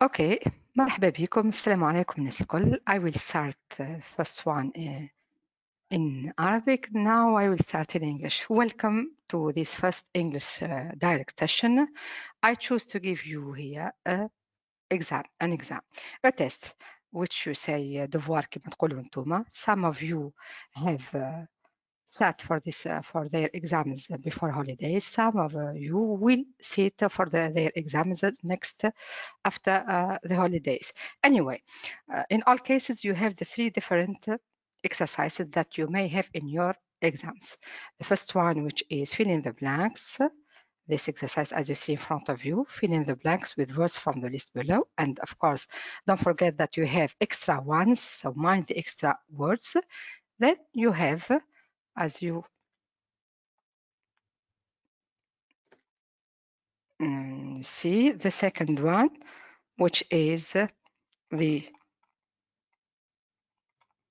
Okay, مرحبا بكم. السلام عليكم الناس الكل. I will start first one in Arabic. Now I will start in English. Welcome to this first English direct session. I choose to give you here an exam, a test, which you say devoir كما تقولوا انتوما. Some of you have sat for this for their exams before holidays. Some of you will sit for their exams next after the holidays. Anyway, in all cases, you have the three different exercises that you may have in your exams. The first one, which is fill in the blanks. This exercise, as you see in front of you, fill in the blanks with words from the list below. And of course, don't forget that you have extra ones, so mind the extra words. Then you have, as you see, the second one, which is the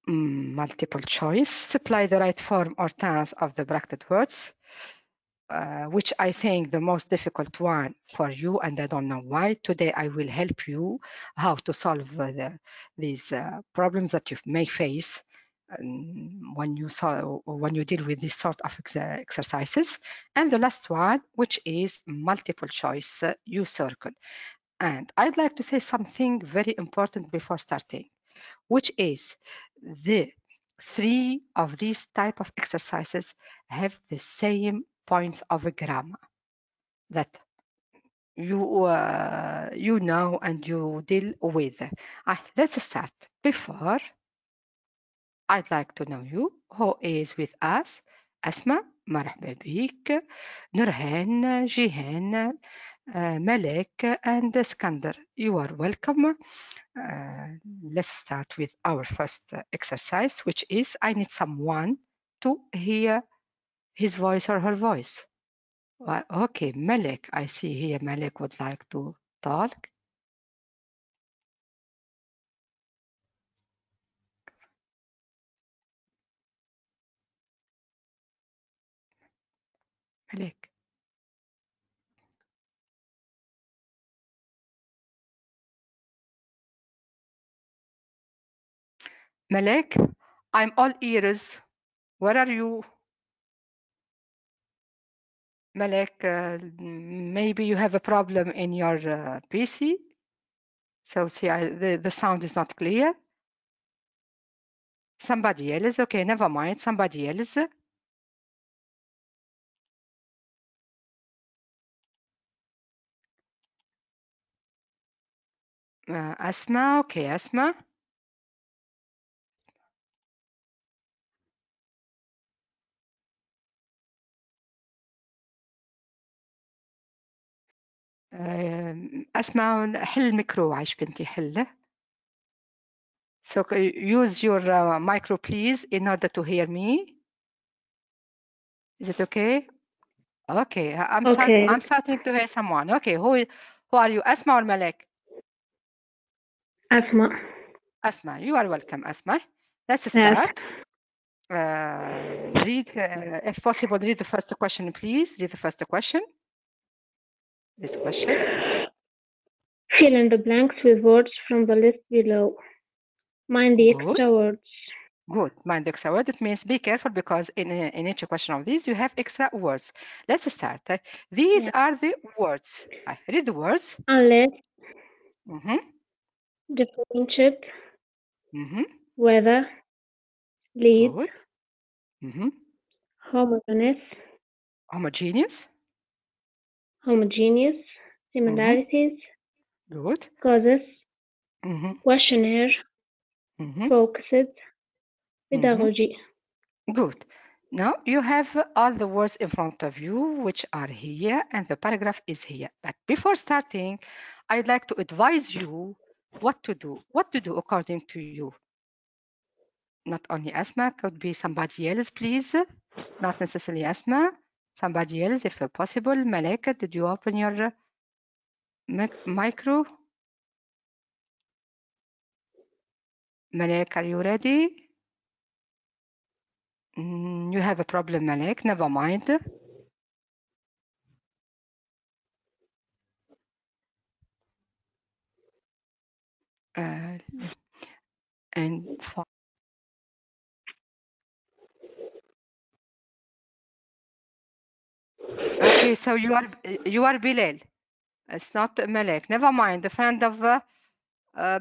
multiple choice. Supply the right form or tense of the bracketed words, which I think the most difficult one for you, and I don't know why. Today I will help you how to solve these problems that you may face when you deal with this sort of exercises. And the last one, which is multiple choice, you circle. And I'd like to say something very important before starting, which is the three of these type of exercises have the same points of grammar that you know and you deal with. Let's start. Before, I'd like to know you. Who is with us? Asma, مرحبا بك. Nurhan, Jihan, Malek, and Skander. You are welcome. Let's start with our first exercise, which is I need someone to hear his voice or her voice. Well, okay, Malek, I see here Malek would like to talk. Malek. Malek, I'm all ears. Where are you? Malek, maybe you have a problem in your PC. So see, the sound is not clear. Somebody else, okay, never mind, somebody else. Asma, okay, Asma. أسمع حل الميكرو عايش بنتي حله. So use your micro please in order to hear me. Is it okay? Okay, I'm starting to hear someone. Okay, who are you? Asma or Malek? Asma. Asma, you are welcome, Asma. Let's start. Read, if possible, read the first question, please. Read the first question. This question. Fill in the blanks with words from the list below. Mind the extra words. Good. Mind the extra word. It means be careful because in each question of these, you have extra words. Let's start. These are the words. Read the words. Unless. Differentiate. Whether. Lead. Good. Homogeneous. Homogeneous. Similarities. Good. Causes. Questionnaire. Focused. Pedagogy. Good. Now you have all the words in front of you, which are here, and the paragraph is here. But before starting, I'd like to advise you what to do. What to do according to you. Not only Asma, could be somebody else, please. Not necessarily Asma, somebody else, if possible. Maleka, did you open your micro? Malek, are you ready? You have a problem, Malek. Never mind. and farm. Okay, so you are Bilal. It's not Malek. Never mind. The friend of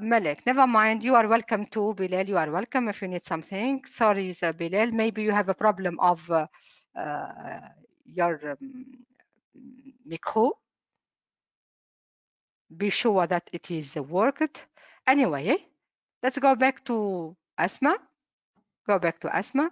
Malek. Never mind. You are welcome too, Bilal. You are welcome if you need something. Sorry, Bilal. Maybe you have a problem of your micro. Be sure that it is worked. Anyway, let's go back to Asma. Go back to Asma.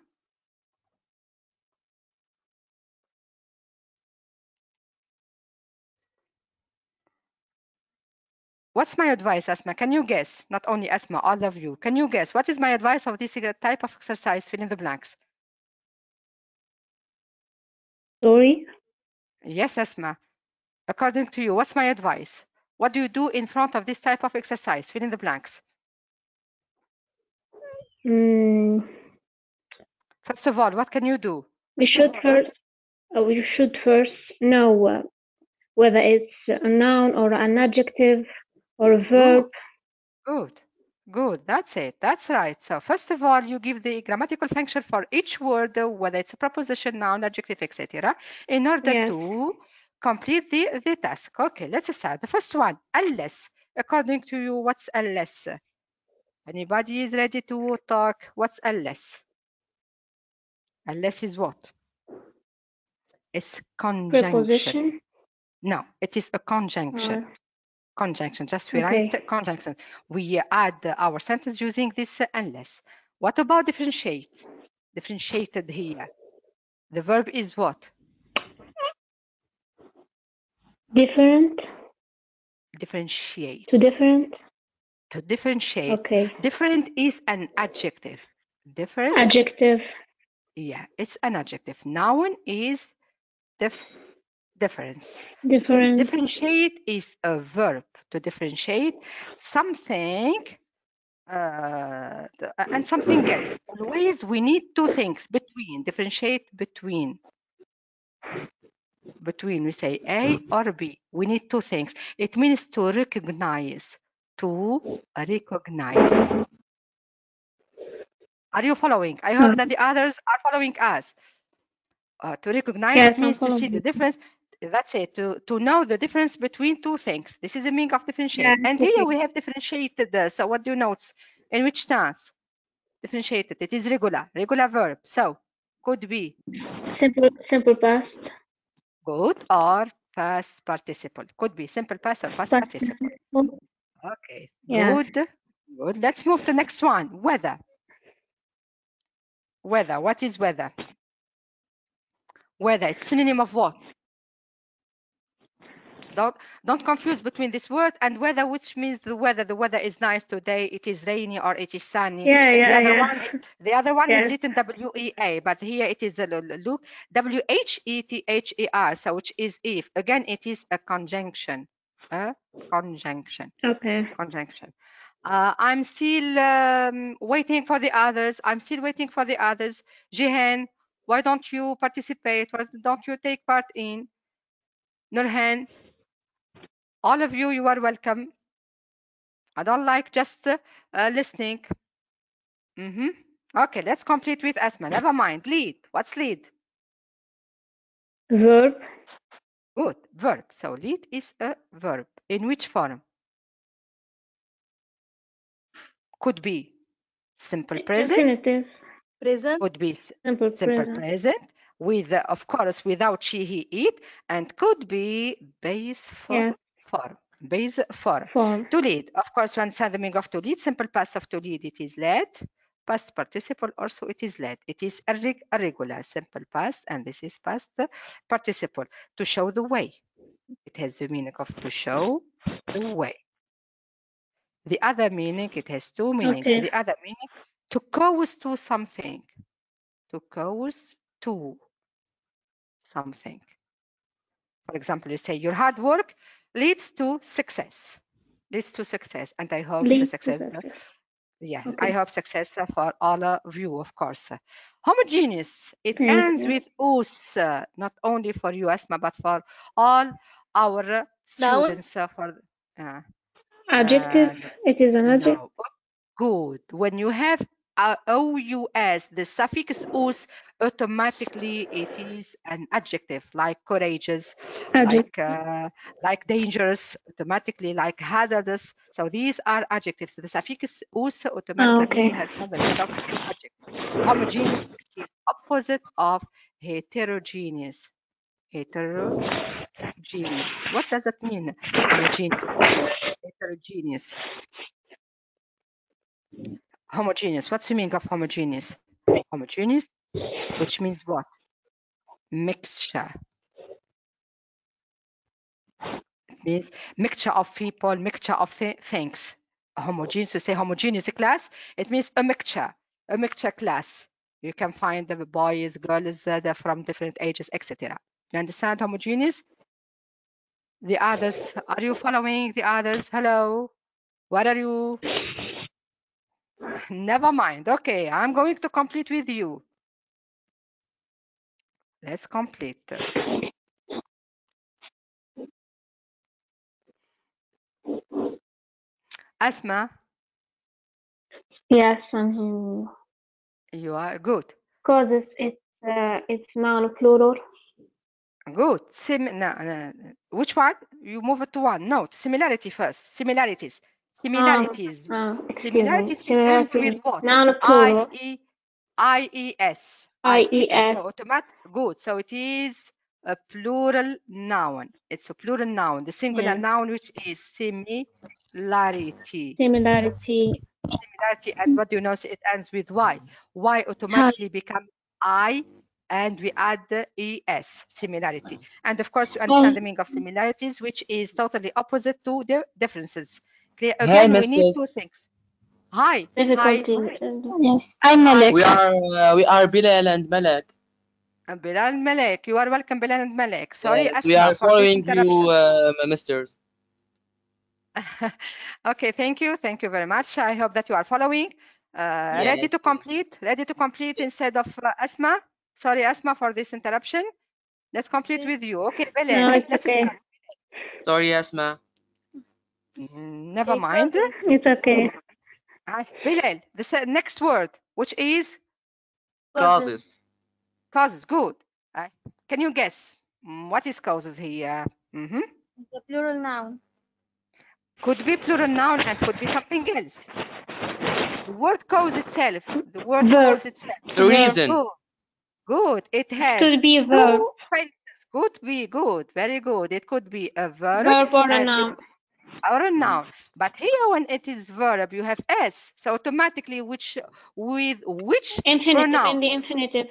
What's my advice, Asma? Can you guess? Not only Asma, all of you. Can you guess? What is my advice of this type of exercise? Fill in the blanks. Sorry? Yes, Asma. According to you, what's my advice? What do you do in front of this type of exercise? Fill in the blanks. First of all, what can you do? We should first know whether it's a noun or an adjective or a verb. Good. That's it. That's right. So first of all, you give the grammatical function for each word, whether it's a preposition, noun, adjective, etc., in order to complete the task. Okay, let's start. The first one, unless. According to you, what's unless? Anybody is ready to talk? What's unless? Unless is what? It's conjunction. Preposition? No, it is a conjunction. Conjunction, just we write conjunction. We add our sentence using this unless. What about differentiate? Differentiated here. The verb is what? Different. Differentiate. To different. To differentiate. Okay. Different is an adjective. Different. Adjective. Yeah, it's an adjective. Noun is difference. Different. Differentiate is a verb. To differentiate something and something else. Always we need two things between. Differentiate between. We say A or B. We need two things. It means to recognize. To recognize. Are you following? I hope that the others are following us. To recognize, yes, it means to see the difference. That's it, to know the difference between two things. This is the meaning of differentiate. Yes, and here we have differentiated. So what do you note? In which tense? Differentiated. It is regular verb. So could be simple past. Good, or past participle. Could be simple past or past participle. Okay, good. Let's move to the next one. Weather. What is weather? Weather, it's synonym of what? Don't confuse between this word and weather, which means the weather. The weather is nice today. It is rainy or it is sunny. The other one is written WEA, but here it is look WHETHER, so which is if. Again, it is a conjunction. Conjunction. Okay. Conjunction. I'm still waiting for the others. Jihan, why don't you participate? Why don't you take part in? Nurhan, all of you, you are welcome. I don't like just listening. Okay, let's complete with Asma. Never mind. Lead. What's lead? Verb. Good. Verb. So lead is a verb. In which form? Could be simple present. Infinitive. Present. Could be simple present. With, of course, without she, he, it. And could be base form. Base form. To lead. Of course, when the meaning of to lead, simple past of to lead, it is led. Past participle also, it is led. It is a regular simple past, and this is past participle. To show the way. It has the meaning of to show the way. The other meaning, it has two meanings. The other meaning, to cause to something. To cause to something. For example, you say your hard work leads to success. And I hope the success. I hope success for all of you, of course. Homogeneous, it ends with us, not only for you, Asma, but for all our students. Adjective, it is an adjective. Good. When you have OUS, the suffix us, automatically it is an adjective, like courageous, like dangerous, automatically like hazardous. So these are adjectives. The suffix us automatically has another meaning of adjective. Homogeneous is opposite of heterogeneous. Heterogeneous. What does it mean? Homogeneous. Heterogeneous. Homogeneous. What's the meaning of homogeneous? Homogeneous, which means what? Mixture. It means mixture of people, mixture of things. Homogeneous, we say homogeneous class, it means a mixture class. You can find the boys, girls, they're from different ages, etc. You understand homogeneous? The others, are you following the others? Hello? What are you? Never mind. Okay, I'm going to complete with you. Let's complete. Asma? Yes, I'm hearing you. You are good. Causes it's noun plural. Good. No, which one? You move it to one. No, similarity first. Similarities. Similarities. Similarities. It ends with what? Noun plural. IES. IES. So automatic. Good. So it is a plural noun. It's a plural noun. The singular noun, which is similarity. Similarity. And what do you know? It ends with Y. Y automatically becomes I, and we add the ES, similarity. And of course, you understand the meaning of similarities, which is totally opposite to the differences. Clear? Again, we need two things. Hi. Difficulty. Yes, I'm Malek. We are Bilal and Malek. Bilal and Malek. You are welcome, Bilal and Malek. Sorry, yes, Asma, we are for following this interruption. you, misters. Okay, thank you very much. I hope that you are following. Yes. Ready to complete instead of Asma. Sorry, Asma, for this interruption. Let's complete with you. Okay, Bilal, No, it's let's okay. start. Sorry, Asma. Never mind. It's okay. Bilal, the next word, which is? Causes. Causes, good. Can you guess what is causes here? It's a plural noun. Could be plural noun and could be something else. The word cause itself. The word Verb. cause itself. The reason. Good. It has Could be a verb. two phrases. Could be good. Very good. It could be a verb. Verb or a noun. Or a noun. But here when it is verb, you have S. So automatically with which Infinitive. pronoun? In the infinitive.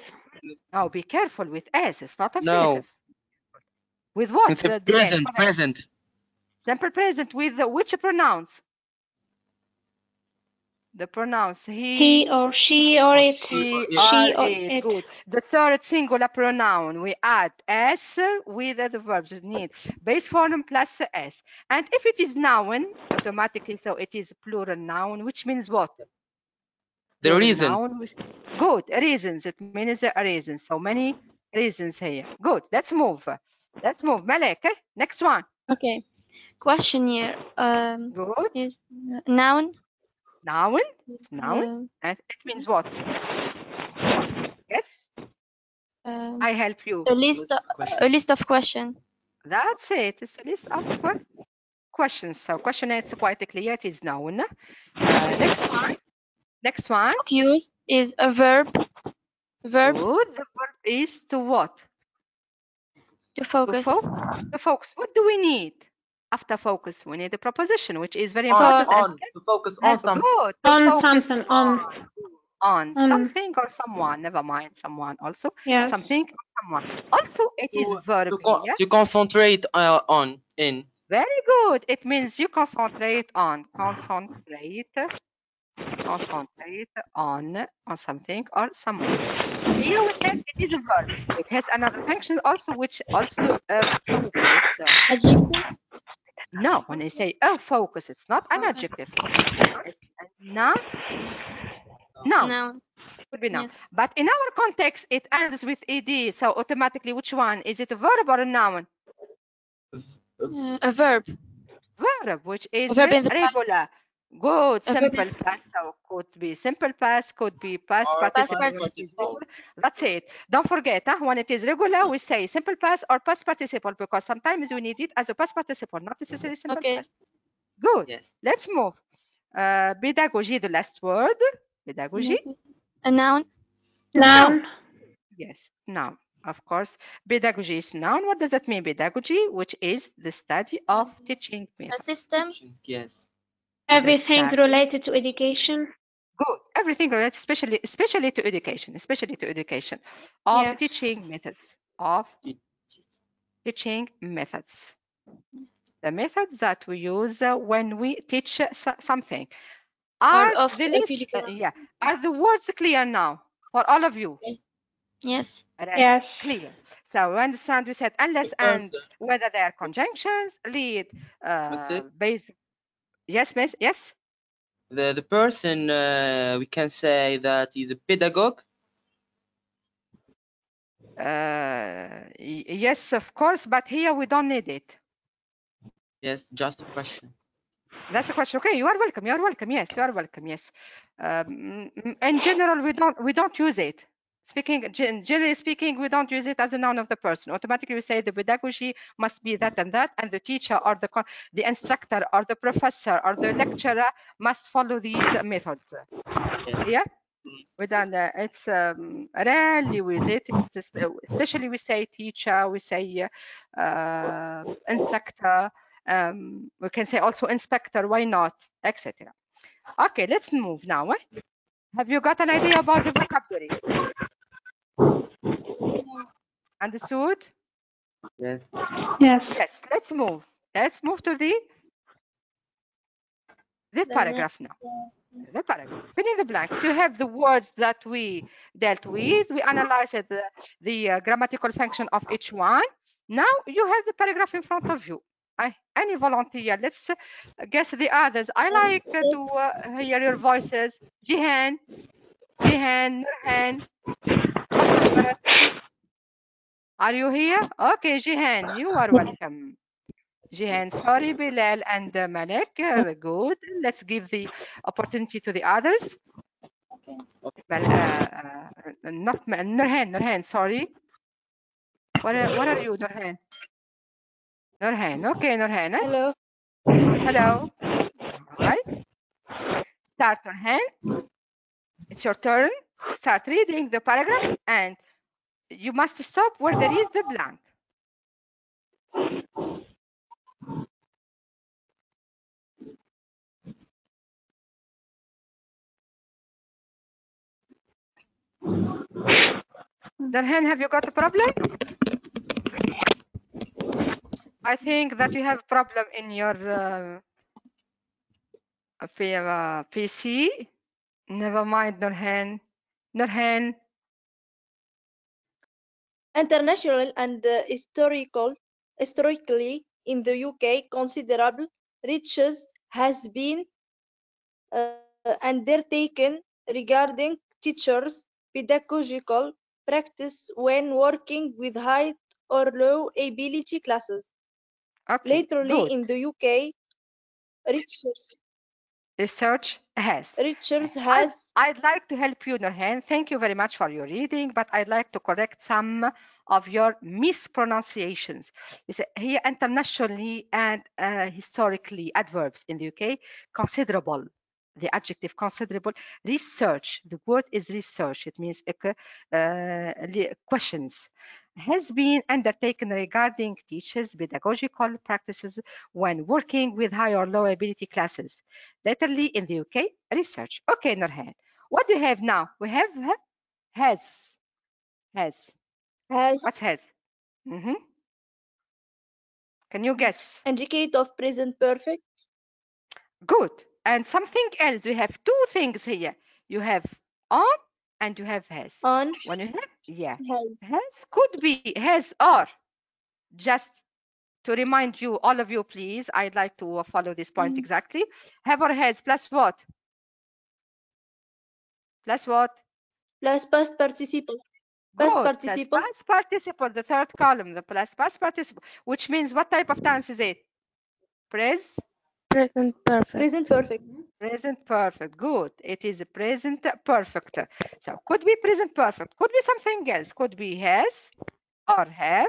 Now be careful with S. It's not No. infinitive. With what? It's a present. Simple present with which pronouns? The pronouns he or she or it. She or it. Good. The third singular pronoun, we add S with the verbs need base form plus S. And if it is noun, automatically, so it is plural noun, which means what? The plural reason. Noun. Good. Reasons. It means reasons. So many reasons here. Good. Let's move. Malek, next one. Okay. Questionnaire. Good. Is noun. Noun. It's noun. And it means what? Yes. I help you. A list of questions. That's it. It's a list of questions. So questionnaire is quite clear. It is noun. Next one. Focus is a verb. Good. The verb is to what? To focus. To focus. What do we need? After focus, we need a preposition, which is very important. To focus on something. Good. On something or someone. Never mind. Someone also. Yes. Something or someone. Also, it is verb. To concentrate on. In. Very good. It means you concentrate on. Concentrate on something or someone. Here we said it is a verb. It has another function also, which also focus. Adjective? No, when I say focus, it's not an adjective. It's noun. Could be noun. Yes. But in our context, it ends with ed. So automatically, which one? Is it a verb or a noun? A verb. Verb, which is regular. Good. A verb Simple past. So could be simple past, could be past Or participle. past when it is participle. regular. That's it. Don't forget, when it is regular, we say simple past or past participle because sometimes we need it as a past participle, not necessarily simple Okay. past. Good. Yes. Let's move. Pedagogy, the last word. Pedagogy. A noun. Noun. Yes, noun. Of course, pedagogy is noun. What does that mean, pedagogy? Which is the study of teaching A methods. system. Yes. Everything study. related to education. Good. Everything related, especially to education, of Yes. teaching methods, of teaching methods. The methods that we use when we teach something. Are of the a list, curriculum. are the words clear now for all of you? Yes. Right. Yes. Clear. So we understand we said unless and whether they are conjunctions, lead, base. Yes, miss. Yes. The person we can say that is a pedagogue. Yes, of course, but here we don't need it. Yes, just a question. That's the question. Okay, you are welcome. You are welcome. Yes, you are welcome. Yes. In general, we don't use it. Generally speaking, we don't use it as a noun of the person. Automatically, we say the pedagogy must be that and that, and the teacher or the instructor or the professor or the lecturer must follow these methods. Yes. Yeah. We don't. It's rarely we use it. Especially we say teacher. We say instructor. We can say also inspector. Why not? Etc. Okay, let's move now. Have you got an idea about the vocabulary? Understood? Yes. Yes. Yes. Let's move. Let's move to the paragraph now. The paragraph. Fill in the blanks. You have the words that we dealt with. We analyzed the grammatical function of each one. Now you have the paragraph in front of you. Any volunteer? Let's guess the others. I like to hear your voices. Jihan, Nurhan, Mohammed. Are you here? Okay, Jihan, you are welcome. Jihan, sorry, Bilal and Malek. Good. Let's give the opportunity to the others. Not Nurhan, sorry. What are you, Nurhan? Nurhan, okay, Nurhan. Hello. Hello. All right. Start, Nurhan. It's your turn. Start reading the paragraph and you must stop where there is the blank. Nurhan, have you got a problem? I think that you have a problem in your PC. Never mind, Nurhan. Nurhan. International and historically in the UK, considerable research has been undertaken regarding teachers' pedagogical practice when working with high or low ability classes. Okay, Lately good. in the UK, research has. I'd like to help you, Nurhan. Thank you very much for your reading, but I'd like to correct some of your mispronunciations. You say here internationally and historically adverbs in the UK, considerable. The adjective considerable. Research, the word is research. It means questions. Has been undertaken regarding teachers' pedagogical practices when working with high or low ability classes. Latterly in the UK, research. Okay, Nurhan. What do you have now? We have has. What's has? Can you guess? Indicate of present perfect. Good. And something else. We have two things here. You have on and you have has. On. When you have, has could be has or. Just to remind you, all of you, please, I'd like to follow this point exactly. Have or has plus what? Plus what? Plus past participle. Past participle. Past participle, the third column, the plus past participle, which means what type of tense is it? Present Present perfect. Present perfect. Present perfect. Good. It is present perfect. So could be present perfect. Could be something else. Could be has or have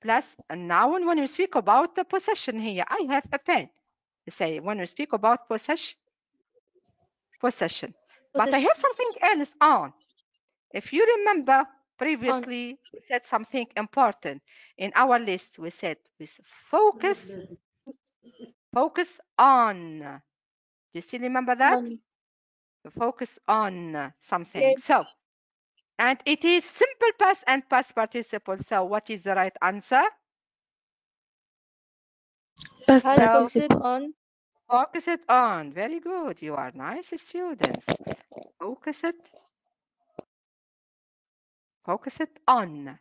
plus a noun when we speak about the possession here. I have a pen. Say when we speak about possession. But I have something else on. If you remember previously, we said something important in our list. We said with focus on. Do you still remember that? Focus on something. Yes. So, and it is simple past and past participle. So, what is the right answer? Past Has So- focused on. Focus it on. Very good. You are nice students. Focus it on.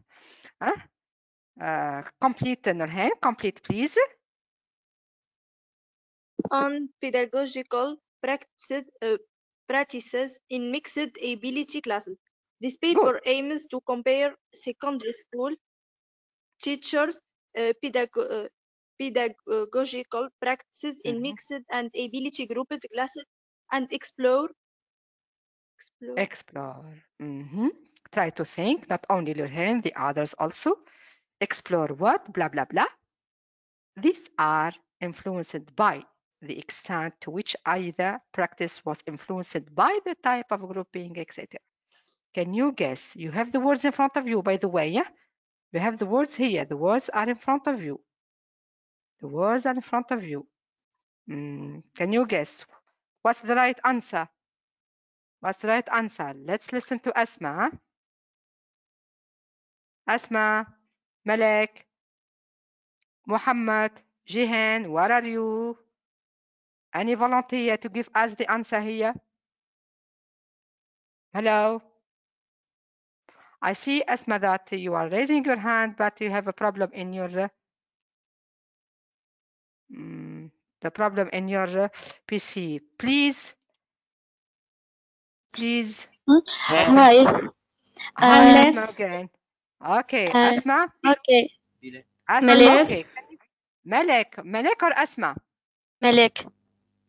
Complete Nurhan. Complete, please. On pedagogical practices in mixed ability classes. This paper aims to compare secondary school teachers' pedagogical practices in mixed and ability grouped classes and explore. Try to think, not only Nurhan, the others also. Explore what? Blah, blah, blah. These are influenced by the extent to which either practice was influenced by the type of grouping, etc. Can you guess? You have the words in front of you, by the way, yeah? You have the words here. The words are in front of you. The words are in front of you. Can you guess? What's the right answer? What's the right answer? Let's listen to Asma. Asma, Malek, Muhammad, Jihan, where are you? Any volunteer to give us the answer here? Hello? I see, Asma, that you are raising your hand, but you have a problem in your the problem in your PC. Please. Hi. Asma again. Okay, Asma. Okay. Asma, Malek. okay. Malek or Asma? Malek.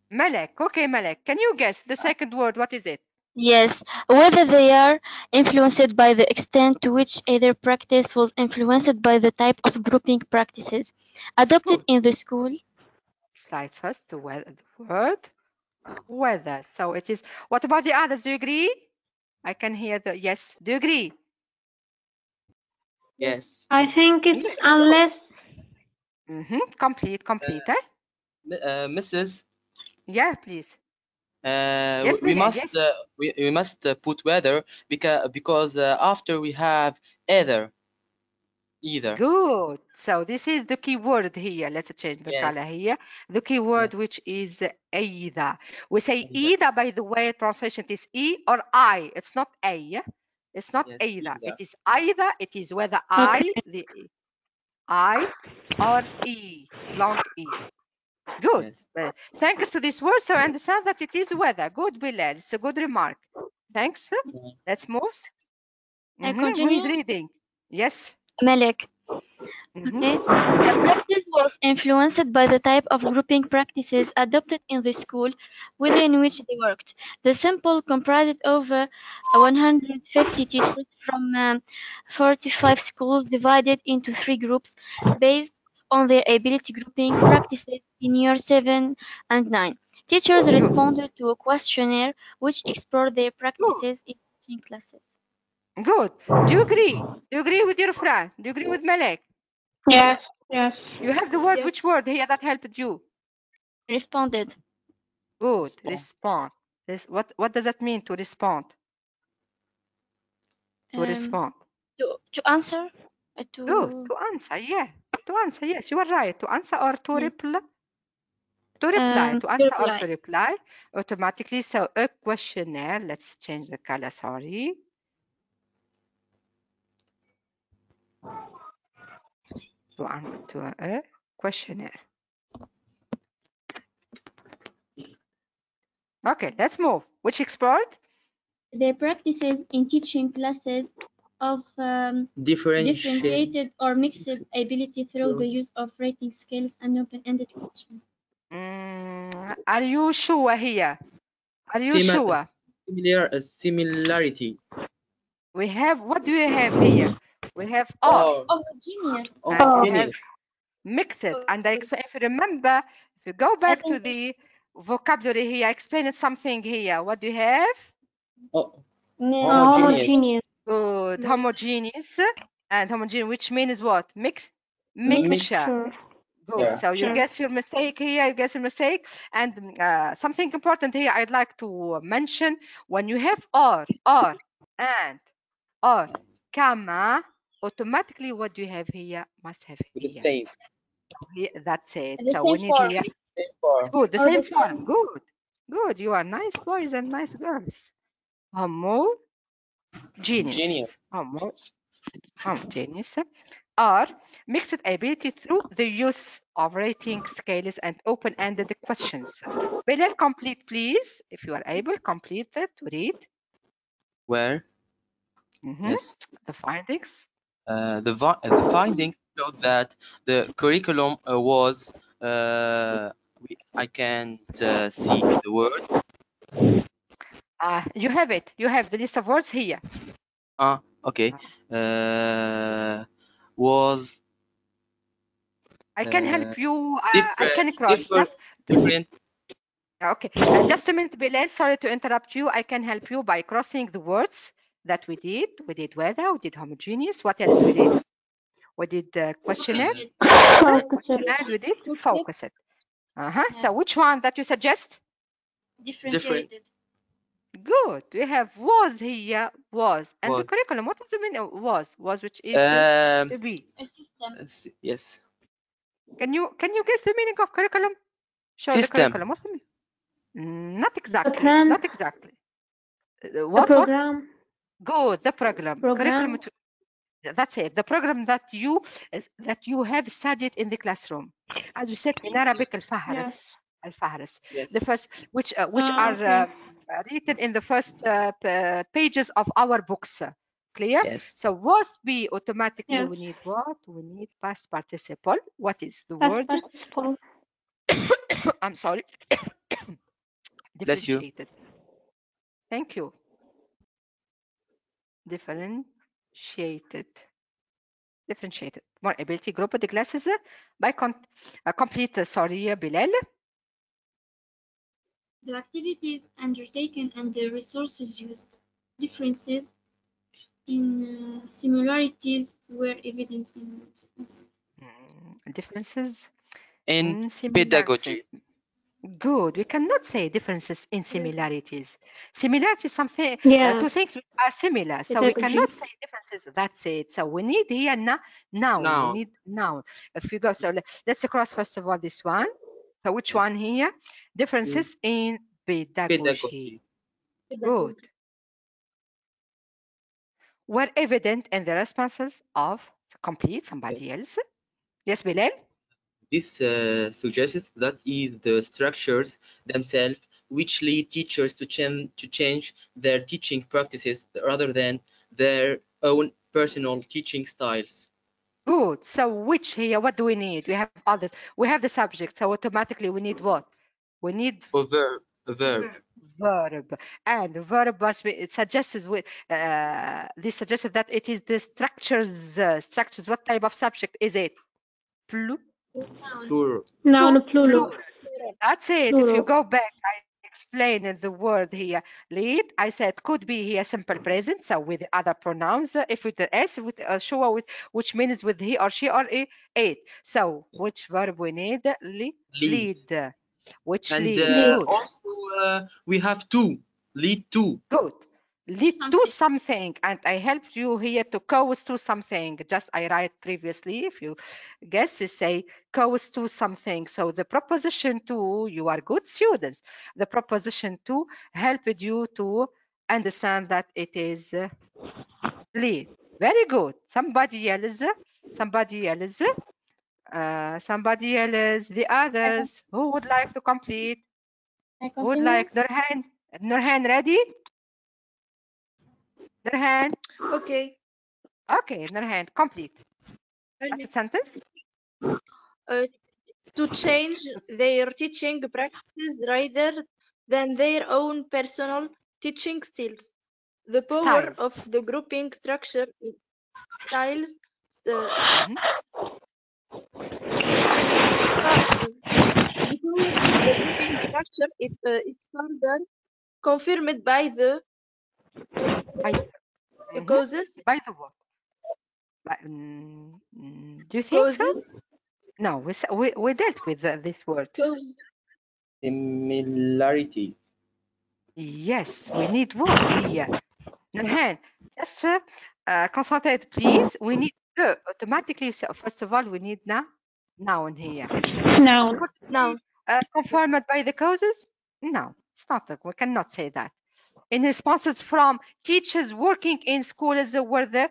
Malek. Okay, Malek. Can you guess the second word? What is it? Yes. Whether they are influenced by the extent to which either practice was influenced by the type of grouping practices adopted in the school. Slide first to the word whether. So it is. What about the others? Do you agree? I can hear the yes. Do you agree? Yes. I think it's unless. Complete. Mrs. Yeah, please. We must put whether because after we have either. Good. So this is the key word here. Let's change the color here. The key word which is either. We say either, by the way, translation is E or I. It's not A. It's not either. It is either. It is whether I or E, long E. Good. Well, thanks to this word, so I understand that it is whether. Good, Bilal. It's a good remark. Thanks. Let's move. Who is reading? Yes. Malek. Okay. The practice was influenced by the type of grouping practices adopted in the school within which they worked. The sample comprised over 150 teachers from 45 schools divided into 3 groups based on their ability grouping practices in year 7 and 9. Teachers responded to a questionnaire which explored their practices in teaching classes. Good. Do you agree? Do you agree with your friend? Do you agree with Malek? Yes. You have the word, which word here that helped you? Responded. Good. Respond. What does that mean, to respond? To respond. To answer? Good. To answer, yeah. To answer, yes, you are right. To answer or to reply? To reply. To answer or to reply automatically. So a questionnaire. Let's change the color, sorry. To a questionnaire. Okay, let's move. Which explored? Their practices in teaching classes of differentiated or mixed ability through the use of rating scales and open-ended questions. Are you sure here? Are you sure? Similarities. We have, what do you have here? We have or. Homogeneous. And we have mixed. And I explain, if you remember, if you go back to the vocabulary here, I explained something here. What do you have? Homogeneous. Good. Homogeneous. And homogeneous, which means what? Mixture. Mixture. Good. Yeah. So you guess your mistake here, you guess your mistake. And something important here I'd like to mention, when you have or, and, or, comma, automatically what do you have here? Must have The here. same. That's it. The So same we need form. here. Same form. Good. The Or same the form. Good. Good. You are nice boys and nice girls. Homogeneous. Homogeneous. Or mixed ability through the use of rating scales and open-ended questions. Bilal, complete, please. If you are able, complete it to read. Where? Yes. The findings. The findings showed that the curriculum was I can't see the word. You have it. You have the list of words here. Okay. Was I can help you. I different, can cross. different. Okay. Just a minute, Bilal. Sorry to interrupt you. I can help you by crossing the words that we did. We did weather. We did homogeneous. What else we did? We did questionnaire. And we did focus it. So which one that you suggest? Differentiated. Good. We have was here, was. And the curriculum, what does it mean? Was, which is to be. A system. Yes. Can you guess the meaning of curriculum? Show System. the curriculum. What's the meaning? Not exactly. Plan. Not exactly. What? Program. Good. The program. Curriculum. That's it. The program that you have studied in the classroom. As we said in Arabic, al-fahris. Al-fahris. Yes. The first, which are written in the first pages of our books. Clear? Yes. So was be automatically. Yes. We need what? We need past participle. What is the Past word? participle. I'm sorry. Bless you. Differentiated. Thank you. Differentiated. More ability group the classes by complete. Sorry, Bilal. The activities undertaken and the resources used. Differences in similarities were evident in Differences In similarities. pedagogy. Good. We cannot say differences in similarities. Similarity is something, two things which are similar. So we cannot say differences. That's it. So we need here noun. We need noun. If you go, so let's cross first of all this one. So which one here? Differences in pedagogy. Good. Were evident in the responses of complete somebody else. Yes, Bilal? This suggests that is the structures themselves which lead teachers to change their teaching practices rather than their own personal teaching styles. Good. So which here, what do we need? We have all this. We have the subject. So automatically we need what? We need a verb. Verb. And the verb must be, it suggests with this suggests that it is the structures. Structures. What type of subject is it? Plural. Noun plural. That's it. If you go back, I explained the word here. Lead. I said could be here simple present, so with other pronouns. If with the s, with sure, with which means with he or she or it. So which verb we need? Lead. Which and lead? Also we have to lead to. Good. Lead to something, and I helped you here to cause to something. Just I write previously, if you guess, you say cause to something. So the preposition to, you are good students. The preposition to helped you to understand that it is lead. Very good. Somebody else, somebody else, somebody else, the others. Who would like to complete? Who would like? Nurhan? Nurhan, ready? Nurhan? Okay. Okay, Nurhan, complete. Last sentence. to change their teaching practices rather than their own personal teaching styles. The power Styles. of the grouping structure styles Mhm. yes, is the power of the grouping structure is further confirmed by the By the, mhm. causes By the what? Do you think so? causes No, we dealt with this word. Similarity. Yes, we need what here? Nurhan, just concentrate, please. We need automatically. So first of all, we need noun here. Is it Noun. possible to now. be confirmed by the causes? No, it's not. We cannot say that. In responses from teachers working in schools where the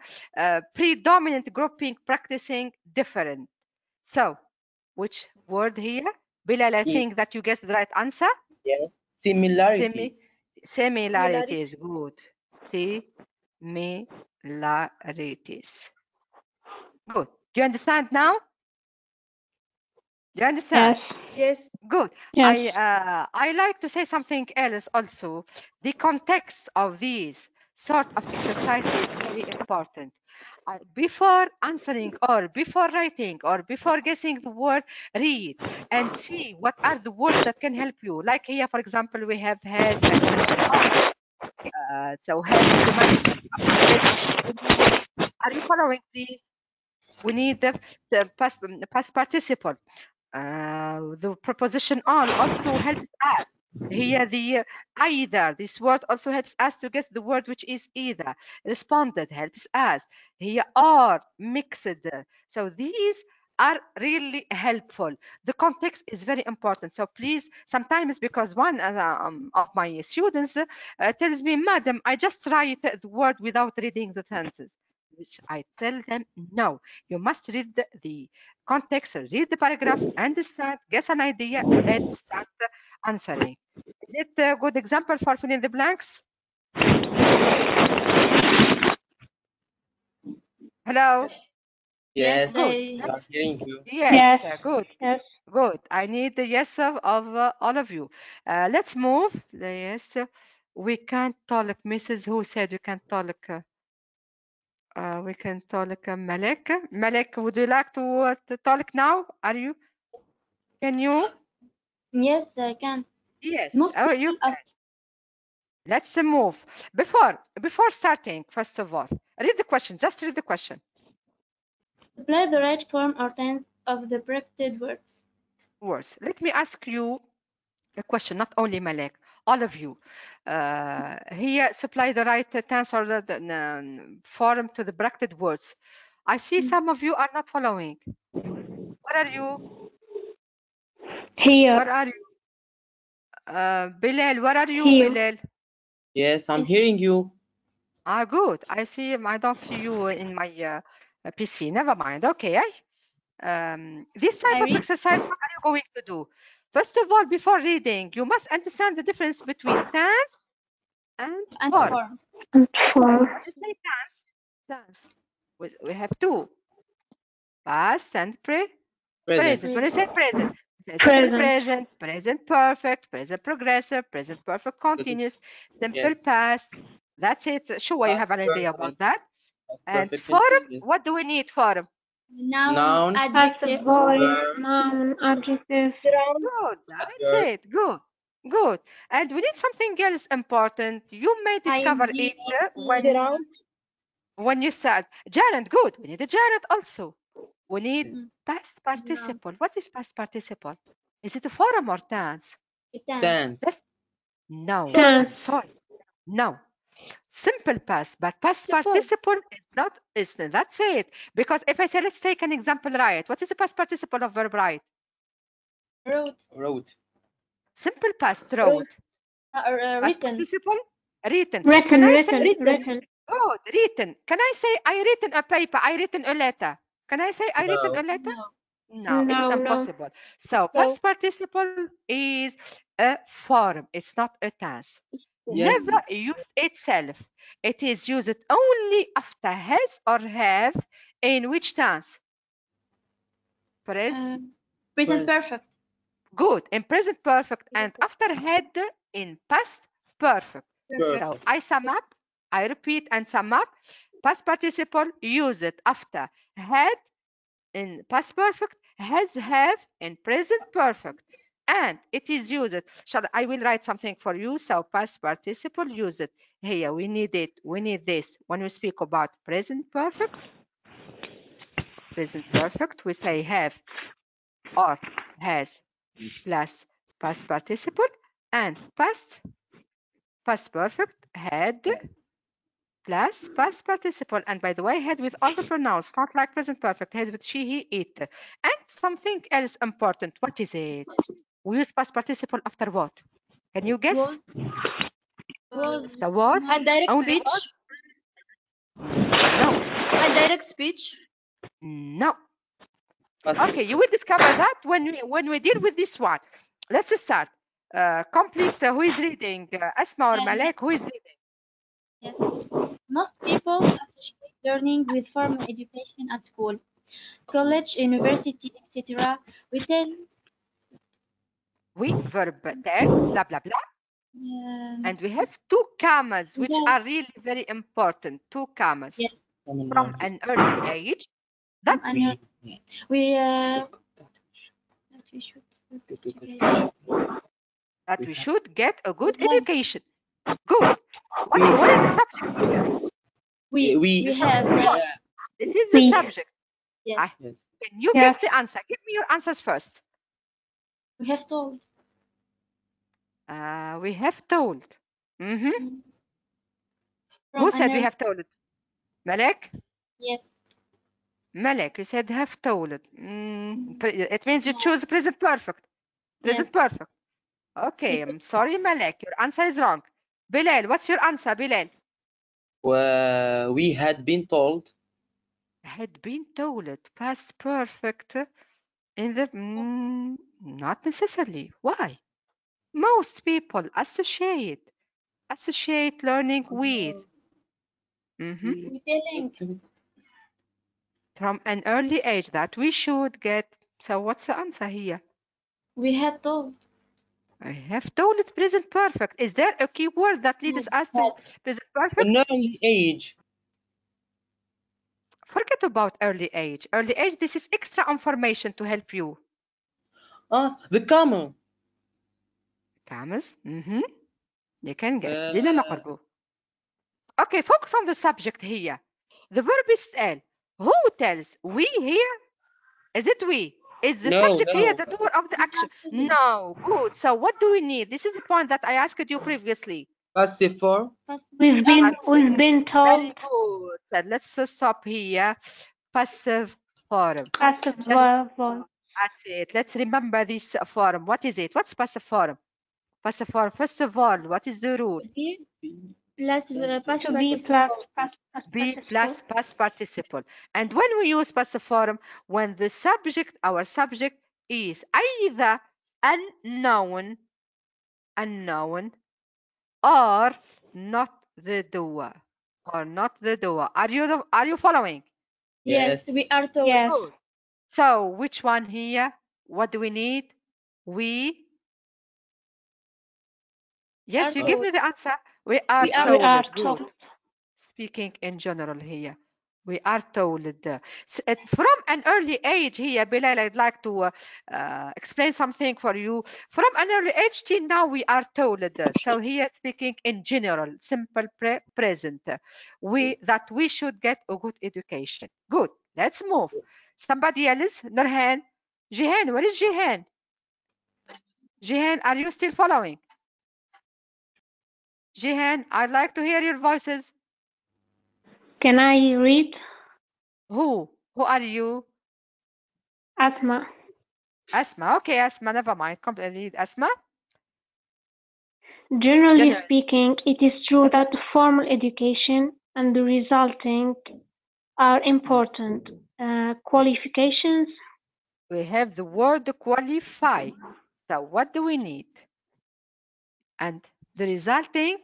predominant grouping practicing different. So, which word here? Bilal, I think that you guessed the right answer. Yes. Similarity. Similarity is good. Similarities. Good. Do you understand now? Do you understand? Yes. Yes. Good. Yes. I like to say something else also. The context of these sort of exercise is very important. Before answering or before writing or before guessing the word, read and see what are the words that can help you. Like here, for example, we have has and we have are. So has automatic. Are you following, please? We need the past participle. The preposition on also helps us. Here, the either, this word also helps us to guess the word which is either. Responded helps us. Here are mixed. So these are really helpful. The context is very important. So please, sometimes because one of my students tells me, Madam, I just write the word without reading the sentences. Which I tell them, no, you must read the context, read the paragraph, understand, guess an idea, then start answering. Is it a good example for filling the blanks? Hello? Yes. Good. We are hearing you. Yes, Yes. good. Yes. Good. I need the yes of all of you. Let's move. Yes, we can talk. Mrs. Who said we can talk? We can talk. Malek. Malek, would you like to talk now? Are you? Can you? Yes, I can. Yes. Most Oh, you people can. Let's move. Before starting, first of all, read the question. Just read the question. apply the right form or tense of the predicted words. Words. Let me ask you a question. Not only Malek, all of you. Here, supply the right tense or the form to the bracketed words. I see some of you are not following. Where are you? Here. Where are you? Bilal, where are you, Here. Bilal? Yes, I'm Yes. hearing you. Ah, good. I see. I don't see you in my PC. Never mind. Okay. This type I of read. exercise, what are you going to do? First of all, before reading, you must understand the difference between tense and And form. form. And form. What you say tense? Tense. We have two. Past and present. When you say present, you say simple present, present perfect, present progressive, present perfect continuous, simple Yes. past. That's it. Sure, you have an idea Perfect. about that. And Perfect form, continuous. what do we need form? Noun, Noun. adjective. Voice. Verb. Noun. Adjective. Ground. Good, that's Adverb. it. Good, good. And we need something else important. You may discover Hygiene, it Ground. when you start. Gerund, good. We need a gerund also. We need Mm. past participle. What is past participle? Is it a form or tense? Tense. Yes. No, Tense. I'm sorry. No. Simple past, but past Simple. participle is not, that's it. Because if I say, let's take an example, right? What is the past participle of verb right? Wrote. Wrote. Simple past, wrote. Past Written. participle, written. Written. Can I Written. say, Written. good, written. Can I say, I written a paper, I written a letter? Can I say, I written No. a letter? No. No, it's No. No. impossible. So No. past participle is a form. It's not a tense. Yes. Never use itself. It is used only after has or have. In which tense? Present. Present perfect. Good. In present perfect, and after had in past perfect. Perfect. So I sum up, I repeat and sum up. Past participle, use it after had in past perfect, has, have in present perfect, and it is used. I will write something for you. So past participle, use it here. We need it. We need this when we speak about present perfect. Present perfect, we say have or has plus past participle, and past perfect, had plus past participle. And by the way, had with all the pronouns, not like present perfect, has with she, he, it. And something else important. What is it? We use past participle after what? Can you guess? Was. The was? Indirect Only speech. was? No. Indirect speech. No. Passive. Okay, you will discover that when we deal with this one. Let's start. Complete. Who is reading? Asma or Malek? Who is reading? Yes. Most people associate learning with formal education at school, college, university, etc. We tell Verb tell, blah, blah, blah. And we have two commas, which are really very important. Two commas. Yes. From an early age. That we should get a good education. Good. What is the subject here? We have. This is the subject. Yes. Can you guess the answer? Give me your answers first. We have told. We have told. Who said we have told? Malek? Yes. Malek, you said have told. It means you choose present perfect. Present perfect. Okay, I'm sorry, Malek. Your answer is wrong. Bilal, what's your answer, Bilal? We had been told. Had been told. Past perfect. In the not necessarily. Why? Most people associate learning with. We telling. From an early age that we should get. So what's the answer here? We had told. I have told it present perfect. Is there a key word that leads us to present perfect? An early age. Forget about early age. Early age, this is extra information to help you. The comma. Commas. You can guess. لينا نقربه. Okay, focus on the subject here. The verb is tell. Who tells? We here? Is it we? Is the subject here the doer of the action? No. Good. So what do we need? This is the point that I asked you previously. Passive form. We've been told. Very good. So let's stop here. Passive form. Passive verb. That's it. Let's remember this form. What is it? What's passive form? Passive form. First of all, what is the rule? Plus past Be plus past participle. And when we use passive form, when the subject, our subject, is either unknown, or not the doer, Are you following? Yes, we are told. Yes. Good. So which one here? What do we need? Yes, you give me the answer. We are told. Speaking in general here. We are told. From an early age here, Bilal, I'd like to explain something for you. From an early age till now, we are told. So here, speaking in general, simple present. That we should get a good education. Good. Let's move. Somebody else? Nurhan? Jihan, where is Jihan? Jihan, are you still following? Jihan, I'd like to hear your voices. Can I read? Who are you? Asma. Asma. Okay, Asma, never mind. Completely Asma. Generally speaking, it is true that formal education and the resulting are important. Qualifications. We have the word qualify. So what do we need? And the resulting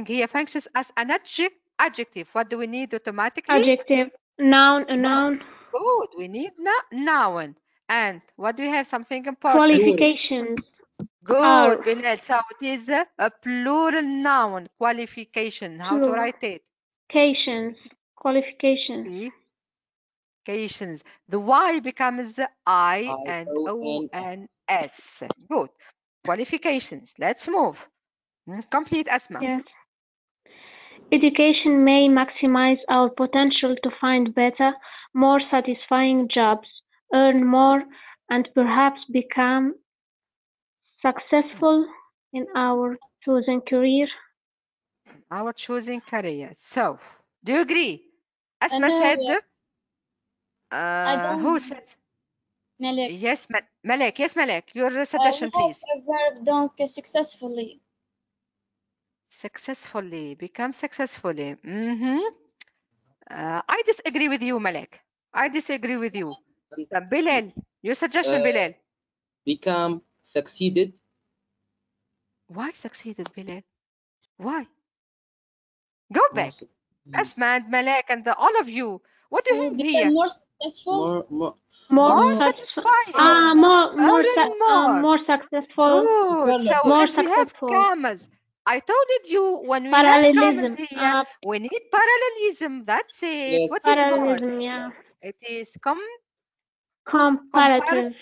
here functions as an adjective. What do we need automatically? Adjective. Noun. A noun. Good. We need noun. and what do you have? Something important. Qualifications. Good, Are. Bilal. So it is a plural noun. Qualification. How to Plural. write it? Qualifications. Qualifications. The Y becomes I and O and S. Good. Qualifications. Let's move. Complete, Asma. Yes. Education may maximize our potential to find better, more satisfying jobs, earn more, and perhaps become successful in our chosen career. Our choosing career. So, do you agree? Asma No, said. don't Who said? Malek. Yes, Malek. Yes, Malek. Your suggestion, We have please. a verb donc successfully. Successfully. Become successfully. I disagree with you, Malek. I disagree with you. Bilal, your suggestion, Bilal. Become succeeded. Why succeeded, Bilal? Why? Go back. Asma and Malek and all of you. What do you have here? More successful. More satisfying. More successful. Good. So more if we have successful. commas, I told you when we Parallelism. have commas here, we need parallelism. That's it. Yes. What is more? Parallelism, yeah. It is Comparative.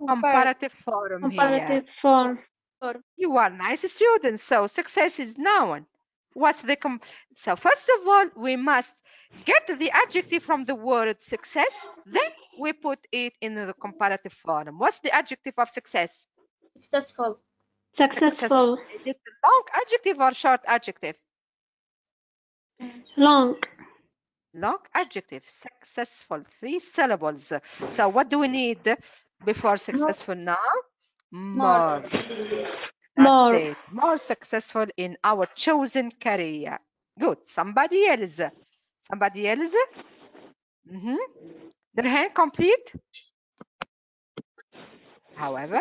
comparative form Comparative here. form. You are nice students, so success is noun. What's the so first of all, we must get the adjective from the word success, then we put it in the comparative form. What's the adjective of success? Successful. Successful. Is it a long adjective or short adjective? Long. Long adjective. Successful. 3 syllables. So what do we need before successful now? More. That's it. More successful in our chosen career. Good. Somebody else. Somebody else? Their hand complete? However,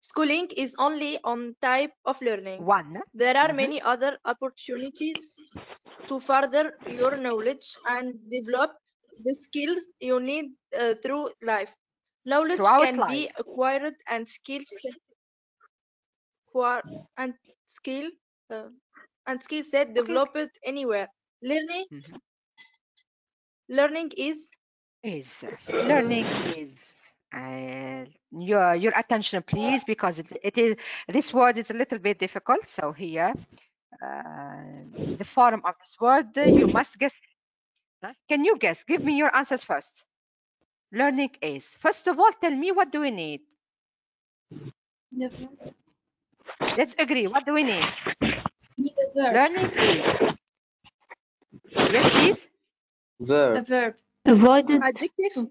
schooling is only one type of learning. One. There are many other opportunities to further your knowledge and develop the skills you need through life. Knowledge can be acquired and skill set developed anywhere. Learning is your attention, please, because it is this word is a little bit difficult. So here, the form of this word, you must guess. Can you guess? Give me your answers first. Learning is. First of all, tell me, what do we need? Let's agree. What do we need? Learning is. Yes, please. Verb. A verb. Avoided. adjective.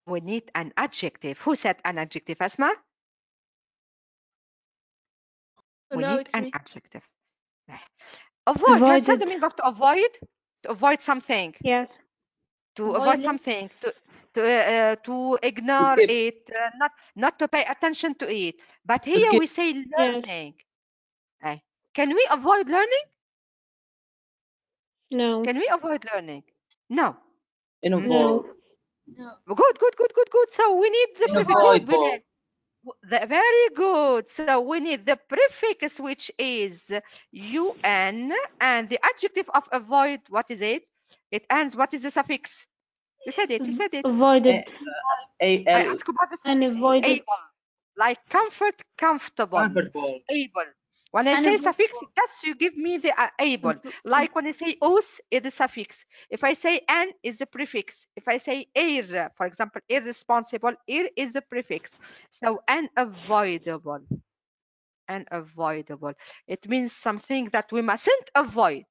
We need an adjective. Who said an adjective, Asma? We need an adjective. Avoid. What's the meaning of to avoid? To avoid something. Yes. To avoid something. To ignore it. Not to pay attention to it. But here we say learning. Yes. Can we avoid learning? No. Can we avoid learning? No. No. Good. So we need the prefix. Very good. So we need the prefix, which is un, and the adjective of avoid. What is it? It ends. What is the suffix? You said it. Avoided. I ask about the suffix. Unavoided. Able. Like comfort, comfortable. Able. When I say suffix, just you give me the able. Like when I say os, is the suffix. If I say an, is the prefix. If I say ir, for example, irresponsible, ir is the prefix. So unavoidable. Unavoidable. It means something that we mustn't avoid.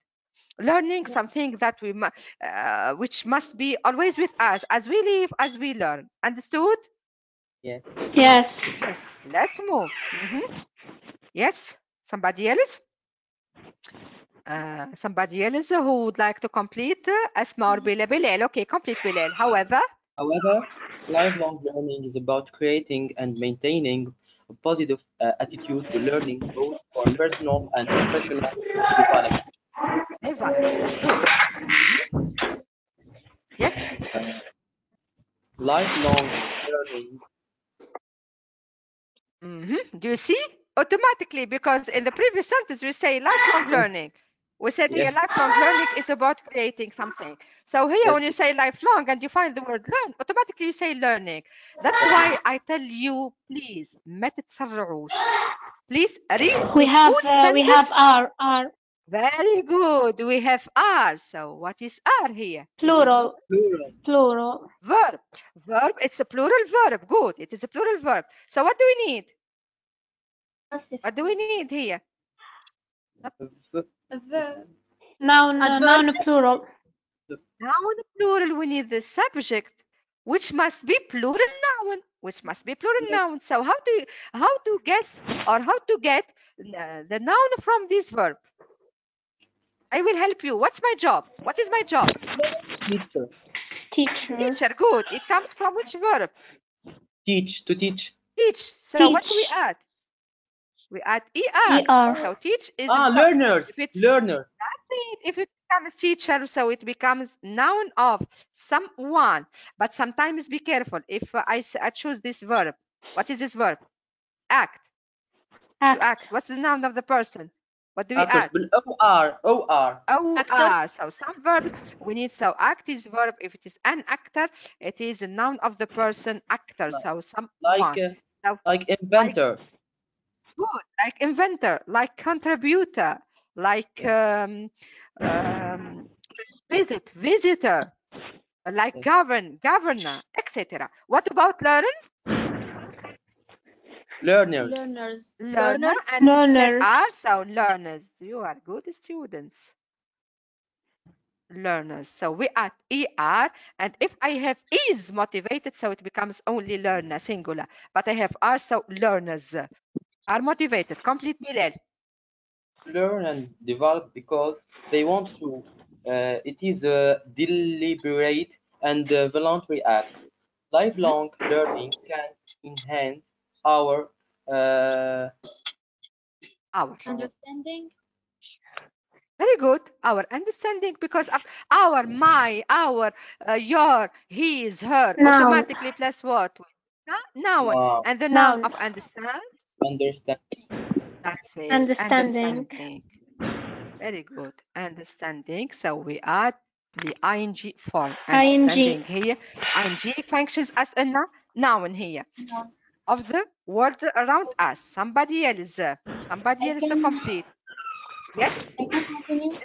Learning something that we which must be always with us as we live, as we learn. Understood? Yes. Yes. Yes. Let's move. Yes. Somebody else? Somebody else who would like to complete? Asma or Bilal? Okay, complete Bilal. However, lifelong learning is about creating and maintaining a positive attitude to learning, both for personal and professional development. Yes. Lifelong learning. Do you see? Automatically, because in the previous sentence we say lifelong learning. We said here Yes. lifelong learning is about creating something. So here Yes. when you say lifelong and you find the word learn, automatically you say learning. That's why I tell you, please, ما تتسرعوش. Please read We the have full we have sentence. R. Very good. We have are. So what is are here? Plural. Plural. Plural. Verb. Verb. It's a plural verb. Good. It is a plural verb. So what do we need? What do we need here? A verb. Noun. Noun plural. Noun plural. We need the subject, which must be plural noun. Which must be plural noun. So how to guess or how to get the noun from this verb? I will help you. What's my job? What is my job? Teacher. Teacher. Teacher. Good. It comes from which verb? Teach. To teach. Teach. So Teach. what do we add? We add er. Er. So teach is Learners. That's Learners. it. If it becomes teacher, so it becomes noun of someone. But sometimes be careful. If I choose this verb, what is this verb? Act. To act. What's the noun of the person? What do we add? O-R. O-R. So some verbs we need. So act is verb. If it is an actor, it is the noun of the person, actor. So someone. Like inventor. Good. Like inventor. Like contributor. Like visitor. Like governor, etc. What about learn? Learners. Learner. And Learners. are so learners. You are good students. Learners. So we add er, and if I have is motivated, so it becomes only learner, singular. But I have are, so learners are motivated. Complete Bilal. Learn and develop because they want to. It is a deliberate and voluntary act. Lifelong learning can enhance our Understanding. Very good. Our understanding, because of our, my, our, your, his, her, Noun. automatically plus what? Noun. Wow. And the noun Noun. of understand? That's it. Understanding. Very good. Understanding. So we add the ing form. ING. Understanding here. ing functions as a noun here. Of the world around us. Somebody else to complete. Yes? I can continue.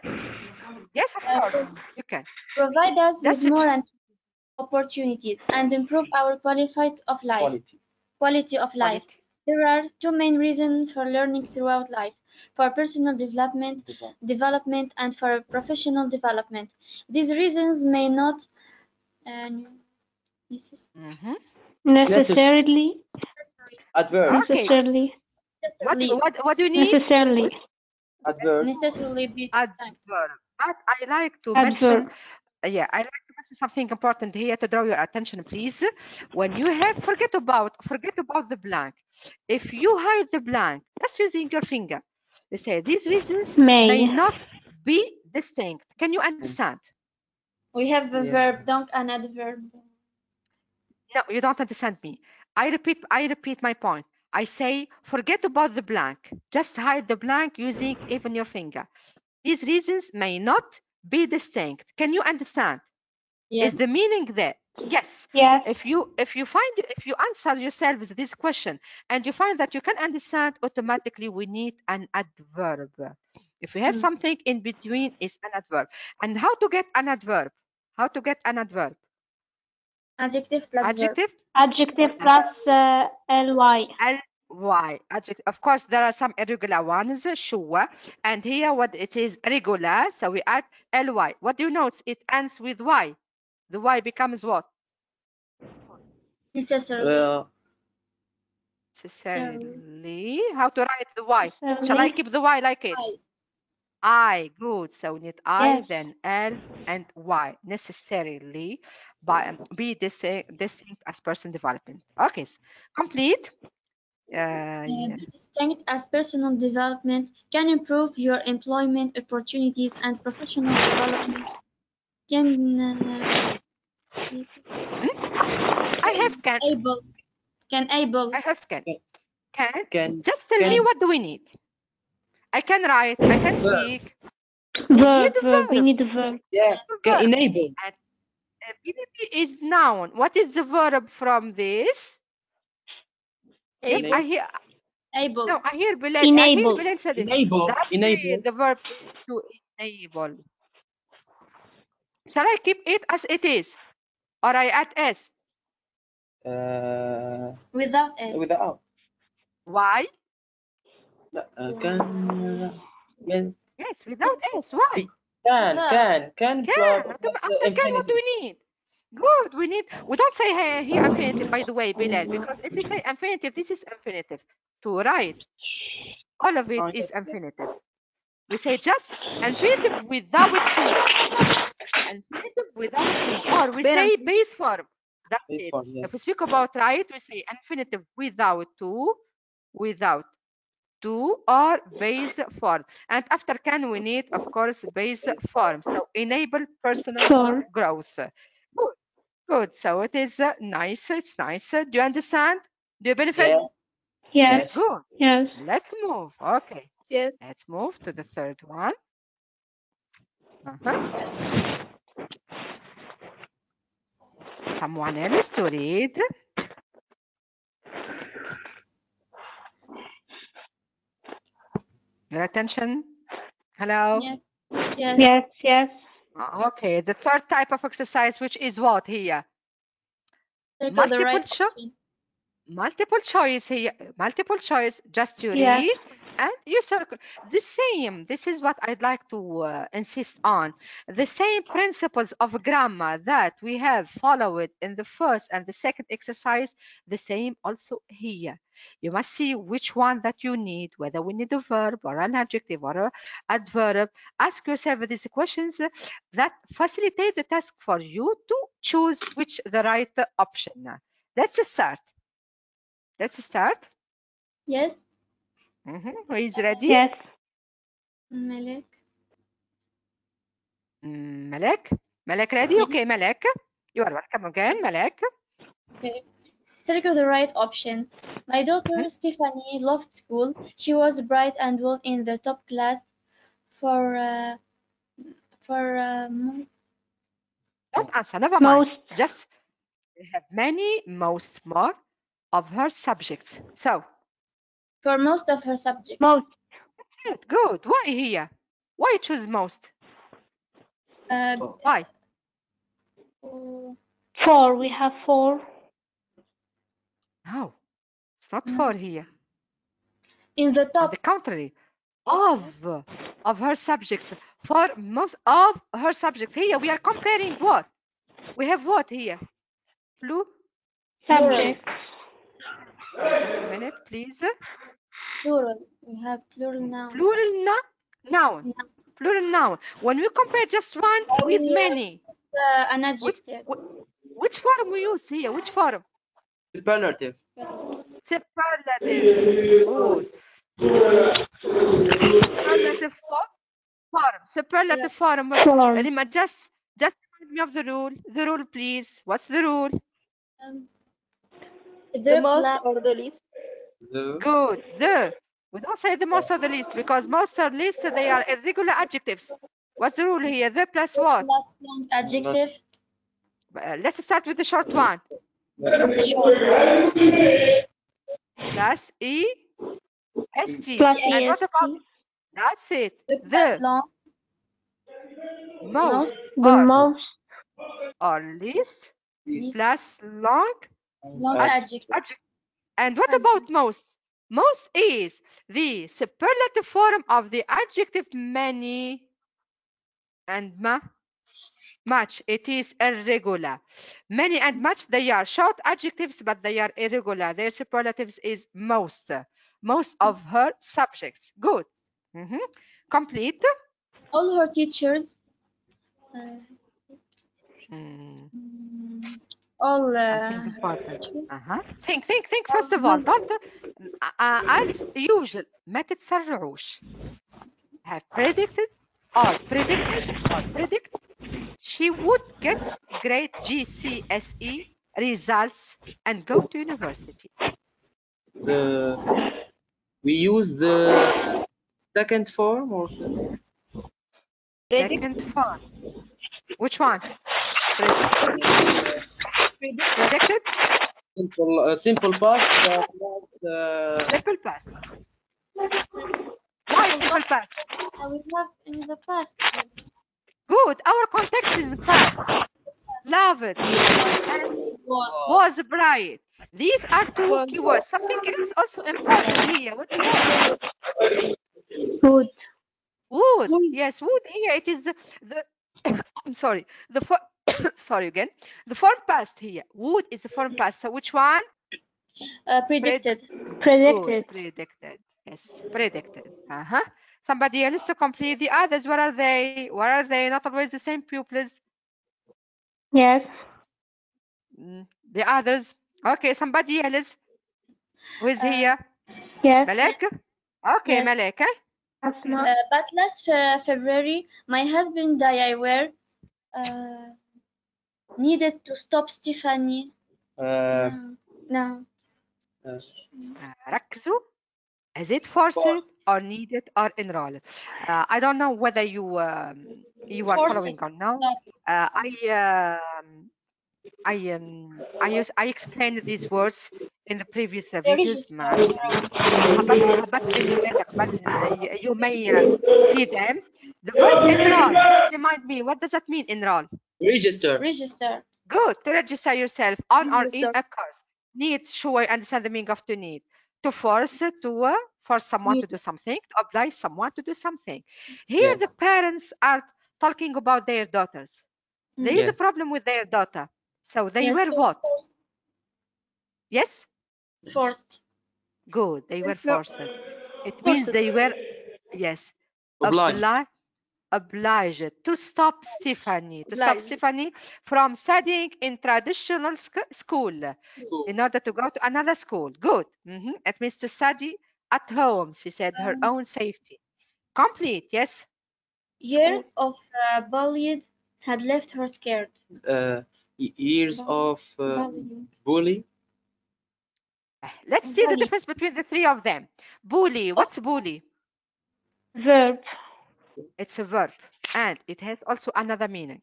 Yes, of course. You can. Provide us with That's more opportunities and improve our quality of life. There are two main reasons for learning throughout life: for personal development, and for professional development. These reasons may not necessarily. Adverb. Okay. Necessarily. What do you need? Necessarily. Adverb. Necessarily be adverb. But I like to mention. I like to mention something important here to draw your attention, please. When you have forget about the blank. If you hide the blank, just using your finger, they say these reasons may not be distinct. Can you understand? We have a verb, don't an adverb. No, you don't understand me. I repeat my point. I say forget about the blank. Just hide the blank using even your finger. These reasons may not be distinct. Can you understand? Yes. Is the meaning there? Yes. Yes. If you answer yourself this question and you find that you can understand, automatically we need an adverb. If we have something in between, is an adverb. And how to get an adverb? Adjective plus adjective. Verb. Adjective plus ly. Ly. Adjective. Of course, there are some irregular ones, sure. And here, what it is regular, so we add ly. What do you notice? It ends with y. The y becomes what? Necessarily. Necessarily. How to write the y? Shall I keep the y like it? I. Good. So we need I, then L, and Y. Necessarily be distinct as person development. Okay. Complete. Distinct as personal development can improve your employment opportunities and professional development. have can. Able. Can able. I have can. Can. Just tell me what do we need. I can write. I can speak. Verb. We need a verb. Yeah. Can enable. And ability is noun. What is the verb from this? Yes, I hear. Able. No, I hear Bilal. Enable. I hear Bilal said it. Enable. That's Enable. the verb is to enable. Shall I keep it as it is, or I add s? Without s. Without. Why? Can. Yes, without s. Why? Can. After can, what do we need? Good. We don't say here infinitive, by the way, Bilal, because if we say infinitive, this is infinitive. To write, all of it is infinitive. We say just infinitive without to. Infinitive without to. Or we say base form. That's it. Form, yeah. If we speak about right, we say infinitive without to, or base form. And after can, we need, of course, base form. So enable personal growth. Good. So it is nice. It's nice. Do you understand? Do you benefit? Yes. Good. Yes. Let's move. Okay. Yes. Let's move to the third one. Someone else to read. Your attention? Hello? Yes. Okay, the third type of exercise, which is what here? Multiple choice here. Multiple choice, just to read and you circle. The same, this is what I'd like to insist on. The same principles of grammar that we have followed in the first and the second exercise, the same also here. You must see which one that you need, whether we need a verb or an adjective or an adverb. Ask yourself these questions that facilitate the task for you to choose which the right option. Let's start. Yes. Who is ready? Yes. Malek. Malek ready? Okay, Malek. You are welcome again, Malek. Okay. Circle the right option. My daughter Stephanie loved school. She was bright and was in the top class Don't answer, never mind. Just have many, most, more of her subjects. So for most of her subjects. Most. That's it. Good. Why here? Why choose most? Why? 4. We have 4. No, it's not 4 here. In the top. On the contrary, of her subjects. For most of her subjects. Here we are comparing what? We have what here? Blue? Subjects. Just a minute, please. Plural. We have plural noun. Noun. Plural noun. When we compare just one with many. An adjective. Which form we use here? Which form? Superlative. Good. Superlative form. Just remind me of the rule. The rule, please. What's the rule? The most or the least. Good. We don't say the most or the least because most or least they are irregular adjectives. What's the rule here? The plus what? Plus long adjective. Let's start with the short one. Plus est. And what about? That's it. The long. Most. Or least plus long adjective. And what about most? Most is the superlative form of the adjective many and much. It is irregular. Many and much, they are short adjectives, but they are irregular. Their superlatives is most. Most of her subjects. Good. Complete. All her teachers. All important. Think first of all. Don't as usual ما تتسرعوش. Have predicted or predict she would get grade GCSE results, and go to university? We use the second form or second form. Which one? Predicted? Simple past. Simple past. Why simple past? We have in the past. Good. Our context is past. Love it. And was bright. These are two keywords. Something else also important here. What do you know? Wood. Wood. Yes, wood. Here it is the I'm sorry. Sorry again. The form past here. Wood is the form past. So which one? Predicted. Predicted. Good. Predicted. Yes, predicted. Somebody else to complete the others. What are they? What are they? Not always the same pupils. Yes. The others. Okay, somebody else. Who is here? Yes. Malek? Okay, Yes. Malek. But last February, my husband died. I were needed to stop Stephanie. No. ركزوا. Is it forced or needed or enrolled? I don't know whether you are following or no. I explained these words in the previous videos. You may see them. The verb enroll. Just remind me, what does that mean? Enroll. Register. Register. Good. To register yourself on or in a course. Need. Sure, understand the meaning of to need. To force, to force someone to do something, to oblige someone to do something. Here the parents are talking about their daughters. There is a problem with their daughter. So they were what? Yes? Forced. Good. They were forced. It means they were, yes, obliged to stop Stephanie, from studying in traditional school in order to go to another school. Good. It means to study at home. She said her own safety. Complete. Yes. Years of bullying had left her scared. Years of bully. Let's see the difference between the three of them. Bully. What's bully? Verb. It's a verb, and it has also another meaning.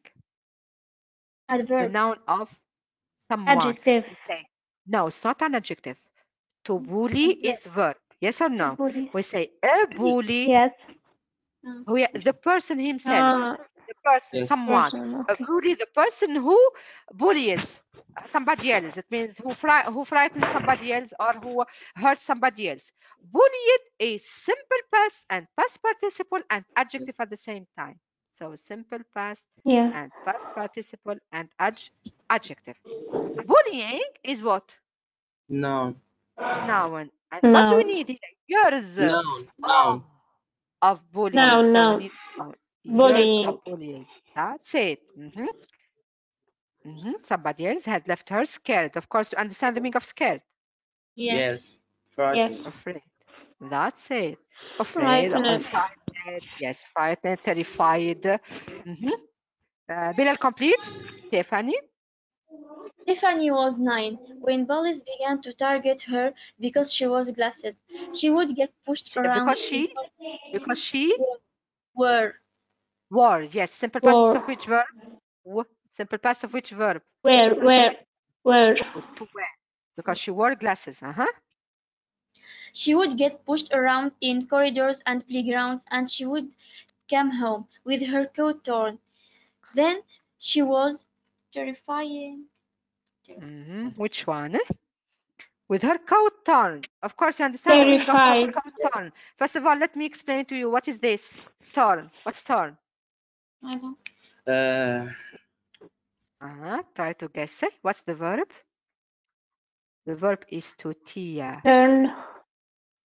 Adverb. The noun of someone. Adjective. No, it's not an adjective. To bully is verb. Yes or no? Bully. We say a bully. Yes. The person himself. The person, someone. Person, A bully, the person who bullies somebody else. It means who frightens somebody else or who hurts somebody else. Bullied is simple past and past participle and adjective at the same time. So simple past and past participle and adjective. Bullying is what? Noun. Noun. And what do we need here? Years Noun. of bullying. Noun. We need Bullying. years of bullying. That's it. Somebody else had left her scared. Of course, to understand the meaning of scared. Yes. Frightened. Afraid. That's it. Afraid or frightened. Yes, frightened, terrified. Bilal, complete. Stephanie. Stephanie was 9 when bullies began to target her because she was glasses. She would get pushed around. Because she wore. Yes. Simple past of which verb? Simple past of which verb? Wear. To wear. Because she wore glasses. She would get pushed around in corridors and playgrounds, and she would come home with her coat torn. Then she was terrifying. Which one? With her coat torn. Of course, you understand the meaning of her coat torn. First of all, let me explain to you what is this torn. What's torn? I don't. Try to guess it. What's the verb? The verb is to tear. Turn.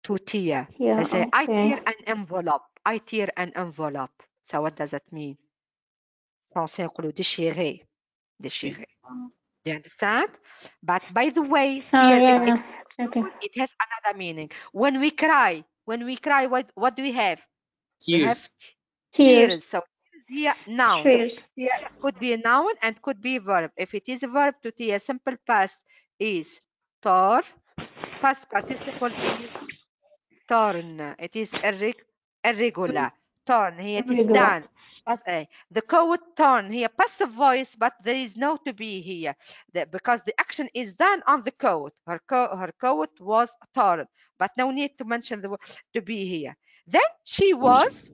To tear. Yeah, Let's say, okay. I tear an envelope. I tear an envelope. So what does that mean? Français نقولوا déchirer. Déchirer. Do you understand? But by the way, tear, it has another meaning. When we cry, what do we have? Tears. We have tears. So here noun. Chairs. Here could be a noun and could be a verb. If it is a verb, to a simple past is tar. Past participle is torn. It is irregular. Torn. Here it is Irregular. done. The coat torn here, passive voice, but there is no to be here because the action is done on the coat. Her coat was torn, but no need to mention the to be here. Then she was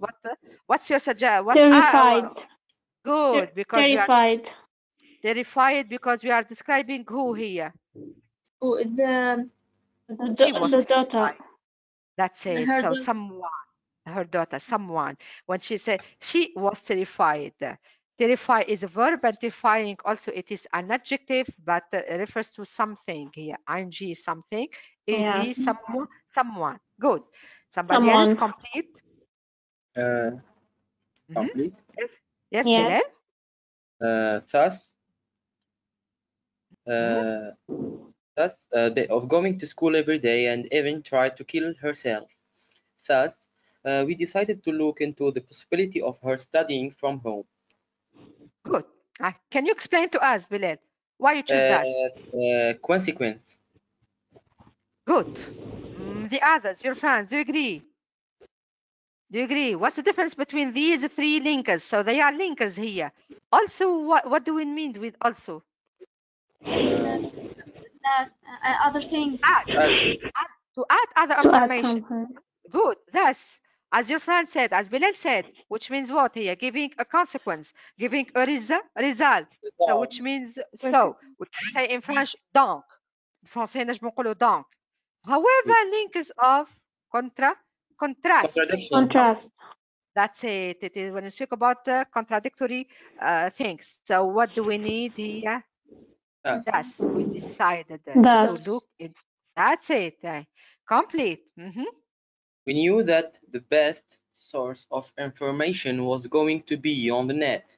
what's your suggestion? Terrified. Good, because we are Terrified. terrified because we are describing who here. Oh, She was The daughter. terrified. That's it. Her So daughter. someone, her daughter, someone. When she said she was terrified. Terrify is a verb, and terrifying also it is an adjective, but refers to something here. ing something, Yeah. ed someone. Good. Somebody else complete. Complete. Yes, yes, Yes. Bilal. Thus, of going to school every day and even tried to kill herself. Thus, we decided to look into the possibility of her studying from home. Good. Can you explain to us, Bilal, why you choose that? Consequence. Good. The others, your friends, do you agree? Do you agree? What's the difference between these three linkers? So they are linkers here. Also, what do we mean with also? Other things. To add other information. Good. That's, as your friend said, as Bilal said, which means what here? Giving a consequence, giving a result. So, which means so. We can say in French, donc. français نجم نقولوا donc. However, linkers of contrast. Contrast. That's it. It is when you speak about contradictory things. So what do we need here? Thus, we decided to look in. That's it. Complete. We knew that the best source of information was going to be on the net.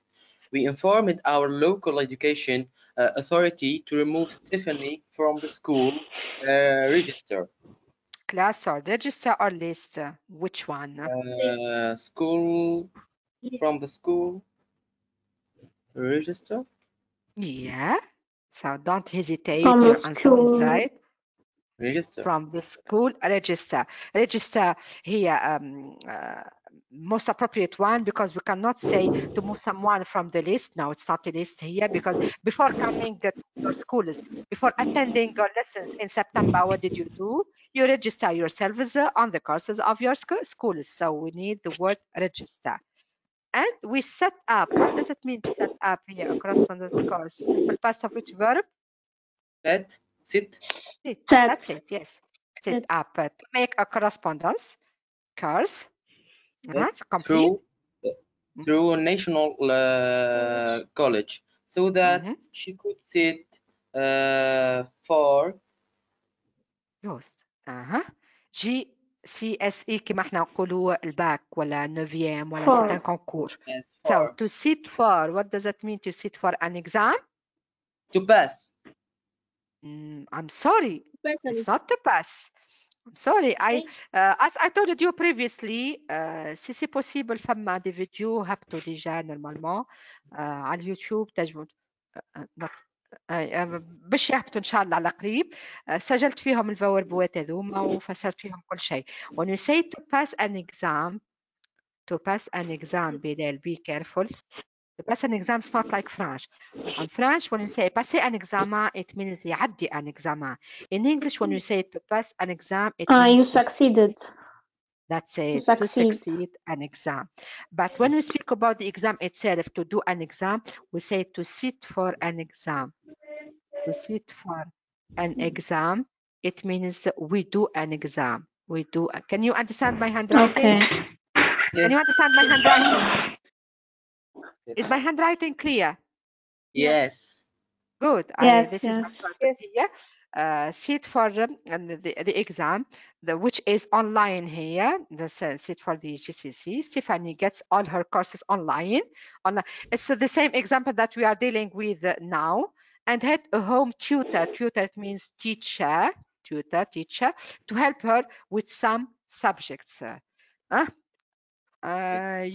We informed our local education authority to remove Stephanie from the school register. Class or register or list? Which one? School, from the school register. Yeah. So don't hesitate. Your answer is right. Register. From the school register. Register here, most appropriate one, because we cannot say to move someone from the list. No, it's not a list here, because before coming to your schools, before attending your lessons in September, what did you do? You register yourselves on the courses of your schools. So we need the word register. And we set up. What does it mean, set up here? A correspondence course. Simple past of which verb? Sit. That's it, yes. Set up to make a correspondence course. Through a national college, so that she could sit for GCSE كما احنا نقولوا الباك ولا 9 ولا c'est un concours. So to sit for, what does that mean, to sit for an exam? To pass. I'm sorry, it's not to pass. I'm sorry. As I told you previously, si c'est possible فما des فيديو هبطوا ديجا نورمالمون على اليوتيوب تجمعوا باش يهبطوا ان شاء الله على قريب. سجلت فيهم الفوربوات هذوما وفسرت فيهم كل شيء. When you say to pass an exam, Bilal, be careful. To pass an exam is not like French. In French, when you say passer un examen, it means يعدي an examen. In English, when you say to pass an exam, it means you succeeded. That's it, to succeed an exam. But when we speak about the exam itself, to do an exam, we say to sit for an exam. To sit for an exam, it means we do an exam. We do. Can you understand my handwriting? Okay. Can you understand my handwriting? Is my handwriting clear? Yes. Good. Yes, this is my here. Sit for the exam, which is online here. Sit for the GCSE. Stephanie gets all her courses online. It's the same example that we are dealing with now. And had a home tutor. Tutor, it means teacher. Teacher, to help her with some subjects.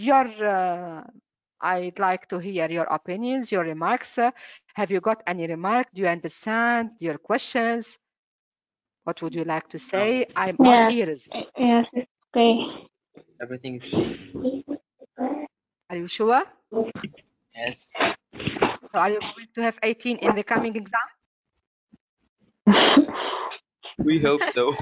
Your I'd like to hear your opinions, your remarks. Have you got any remark? Do you understand your questions? What would you like to say? I'm all ears. Yes, it's okay. Everything is clear. Are you sure? Yes. So are you going to have 18 in the coming exam? We hope so.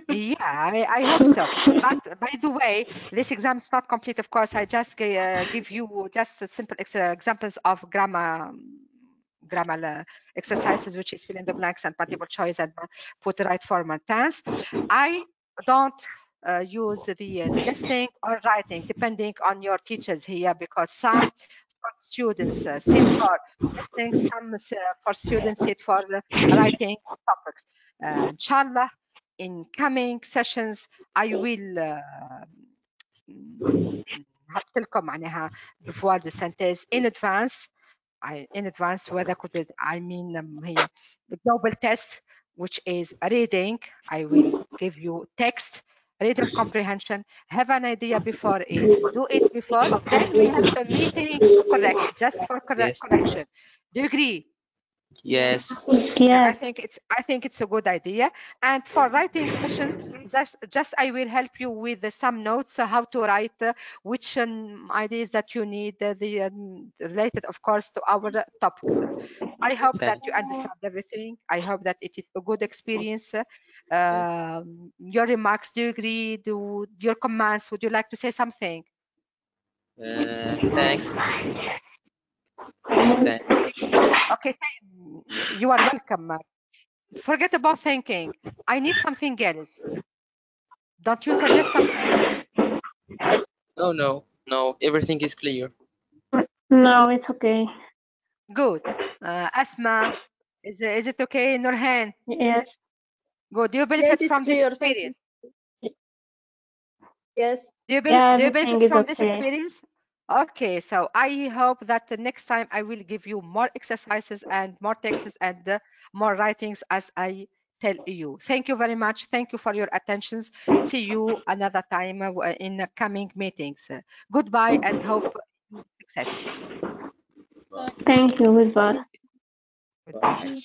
Yeah, I hope so. But by the way, this exam is not complete, of course. I just give you just simple examples of grammar exercises, which is fill in the blanks and multiple choice and put the right form and tense. I don't use the listening or writing, depending on your teachers here, because some for students sit for listening, some for students sit for writing topics. Inshallah, in coming sessions I will هحط معناها before the sentence in advance. Whether could be, I mean هي the global test, which is reading. I will give you text, reading comprehension, have an idea before it, do it before, then we have a meeting to correct, just for correction. Do you agree? Yes. Yes. I think it's a good idea. And for writing sessions, just I will help you with some notes how to write, which ideas that you need, related, of course, to our topics. I hope that you understand everything. I hope that it is a good experience. Your remarks, do you agree? Do your comments? Would you like to say something? Thanks. Okay, you are welcome. Forget about thinking. I need something else. Don't you suggest something? No. Everything is clear. No, it's okay. Good. Asma, is it okay? Nurhan? Yes. Good. Do you benefit Yes, from it's clear. this experience? Yes. Do you benefit from this experience? Okay, so I hope that the next time I will give you more exercises and more texts and more writings as I tell you. Thank you very much. Thank you for your attentions. See you another time in coming meetings. Goodbye and hope success. Thank you. Goodbye. Goodbye.